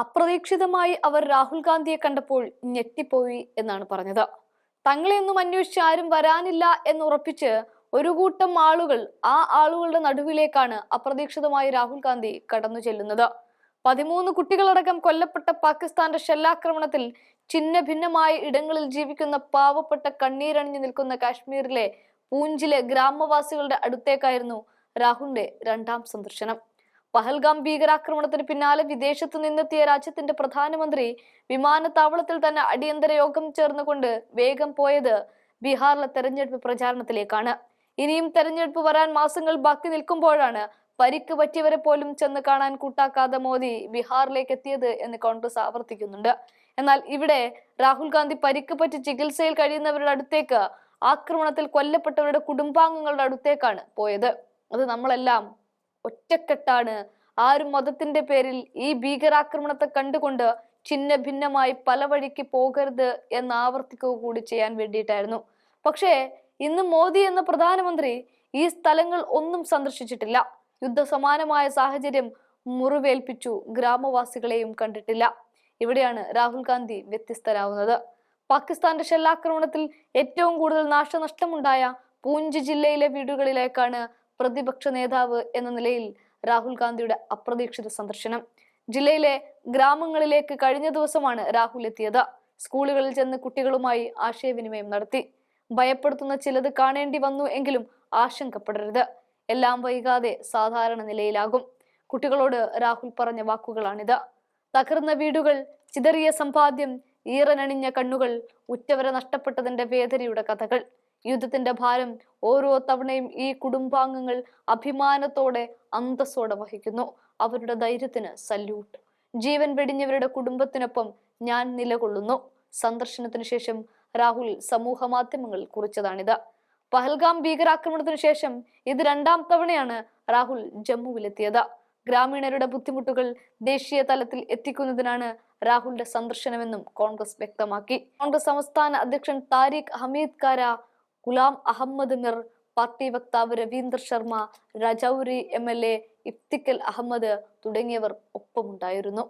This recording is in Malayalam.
അപ്രതീക്ഷിതമായി അവർ രാഹുൽ ഗാന്ധിയെ കണ്ടപ്പോൾ ഞെട്ടിപ്പോയി എന്നാണ് പറഞ്ഞത്. തങ്ങളെയൊന്നും അന്വേഷിച്ച് ആരും വരാനില്ല എന്നുറപ്പിച്ച് ഒരു കൂട്ടം ആളുകൾ, ആ ആളുകളുടെ നടുവിലേക്കാണ് അപ്രതീക്ഷിതമായി രാഹുൽ ഗാന്ധി കടന്നു ചെല്ലുന്നത്. 13 കുട്ടികളടക്കം കൊല്ലപ്പെട്ട പാകിസ്ഥാന്റെ ഷെല്ലാക്രമണത്തിൽ ഛിന്ന ഭിന്നമായ ഇടങ്ങളിൽ ജീവിക്കുന്ന പാവപ്പെട്ട കണ്ണീരണിഞ്ഞു നിൽക്കുന്ന കാശ്മീരിലെ പൂഞ്ചിലെ ഗ്രാമവാസികളുടെ അടുത്തേക്കായിരുന്നു രാഹുലിന്റെ രണ്ടാം സന്ദർശനം. പഹൽഗാം ഭീകരാക്രമണത്തിന് പിന്നാലെ വിദേശത്തു നിന്നെത്തിയ രാജ്യത്തിന്റെ പ്രധാനമന്ത്രി വിമാനത്താവളത്തിൽ തന്നെ അടിയന്തര യോഗം ചേർന്നുകൊണ്ട് വേഗം പോയത് ബീഹാറിലെ തെരഞ്ഞെടുപ്പ് പ്രചാരണത്തിലേക്കാണ്. ഇനിയും തെരഞ്ഞെടുപ്പ് വരാൻ മാസങ്ങൾ ബാക്കി നിൽക്കുമ്പോഴാണ് പരിക്ക് പറ്റിയവരെ പോലും ചെന്ന് കാണാൻ കൂട്ടാക്കാതെ മോദി ബീഹാറിലേക്ക് എത്തിയത് എന്ന് കോൺഗ്രസ് ആവർത്തിക്കുന്നുണ്ട്. എന്നാൽ ഇവിടെ രാഹുൽ ഗാന്ധി പരിക്ക് പറ്റി ചികിത്സയിൽ കഴിയുന്നവരുടെ അടുത്തേക്ക്, ആക്രമണത്തിൽ കൊല്ലപ്പെട്ടവരുടെ കുടുംബാംഗങ്ങളുടെ അടുത്തേക്കാണ് പോയത്. അത് നമ്മളെല്ലാം ഒറ്റക്കെട്ടാണ്, ആരും മതത്തിന്റെ പേരിൽ ഈ ഭീകരാക്രമണത്തെ കണ്ടുകൊണ്ട് ഛിന്ന ഭിന്നമായി പല വഴിക്ക് പോകരുത് എന്ന് ആവർത്തിക്കുക കൂടി ചെയ്യാൻ വേണ്ടിയിട്ടായിരുന്നു. പക്ഷേ ഇന്ന് മോദി എന്ന പ്രധാനമന്ത്രി ഈ സ്ഥലങ്ങൾ ഒന്നും സന്ദർശിച്ചിട്ടില്ല. യുദ്ധസമാനമായ സാഹചര്യം മുറിവേൽപ്പിച്ചു ഗ്രാമവാസികളെയും കണ്ടിട്ടില്ല. ഇവിടെയാണ് രാഹുൽ ഗാന്ധി വ്യത്യസ്തരാവുന്നത്. പാകിസ്ഥാന്റെ ഷെല്ലാക്രമണത്തിൽ ഏറ്റവും കൂടുതൽ നാശനഷ്ടമുണ്ടായ പൂഞ്ച് ജില്ലയിലെ വീടുകളിലേക്കാണ് പ്രതിപക്ഷ നേതാവ് എന്ന നിലയിൽ രാഹുൽ ഗാന്ധിയുടെ അപ്രതീക്ഷിത സന്ദർശനം. ജില്ലയിലെ ഗ്രാമങ്ങളിലേക്ക് കഴിഞ്ഞ ദിവസമാണ് രാഹുൽ എത്തിയത്. സ്കൂളുകളിൽ ചെന്ന് കുട്ടികളുമായി ആശയവിനിമയം നടത്തി. ഭയപ്പെടുത്തുന്ന ചിലത് കാണേണ്ടി വന്നു എങ്കിലും ആശങ്കപ്പെടരുത്, എല്ലാം വൈകാതെ സാധാരണ നിലയിലാകും. കുട്ടികളോട് രാഹുൽ പറഞ്ഞ വാക്കുകളാണിത്. തകർന്ന വീടുകൾ, ചിതറിയ സമ്പാദ്യം, ഈറനണിഞ്ഞ കണ്ണുകൾ, ഉറ്റവരെ നഷ്ടപ്പെട്ടതിന്റെ വേദനയുടെ കഥകൾ. യുദ്ധത്തിന്റെ ഭാരം ഓരോ തവണയും ഈ കുടുംബാംഗങ്ങൾ അഭിമാനത്തോടെ, അന്തസ്സോടെ വഹിക്കുന്നു. അവരുടെ ധൈര്യത്തിന് സല്യൂട്ട്. ജീവൻ വെടിഞ്ഞവരുടെ കുടുംബത്തിനൊപ്പം ഞാൻ നിലകൊള്ളുന്നു. സന്ദർശനത്തിന് ശേഷം രാഹുൽ സമൂഹ മാധ്യമങ്ങളിൽ കുറിച്ചതാണിത്. പഹൽഗാം ഭീകരാക്രമണത്തിന് ശേഷം ഇത് രണ്ടാം തവണയാണ് രാഹുൽ ജമ്മുവിലെത്തിയത്. ഗ്രാമീണരുടെ ബുദ്ധിമുട്ടുകൾ ദേശീയ തലത്തിൽ എത്തിക്കുന്നതിനാണ് രാഹുലിന്റെ സന്ദർശനമെന്നും കോൺഗ്രസ് വ്യക്തമാക്കി. കോൺഗ്രസ് സംസ്ഥാന അധ്യക്ഷൻ താരിഖ് ഹമീദ് കാര, ഗുലാം അഹമ്മദ് മിർ, പാർട്ടി വക്താവ് രവീന്ദർ ശർമ്മ, രജൌരി MLA ഇഫ്തിഖൽ അഹമ്മദ് തുടങ്ങിയവർ ഒപ്പമുണ്ടായിരുന്നു.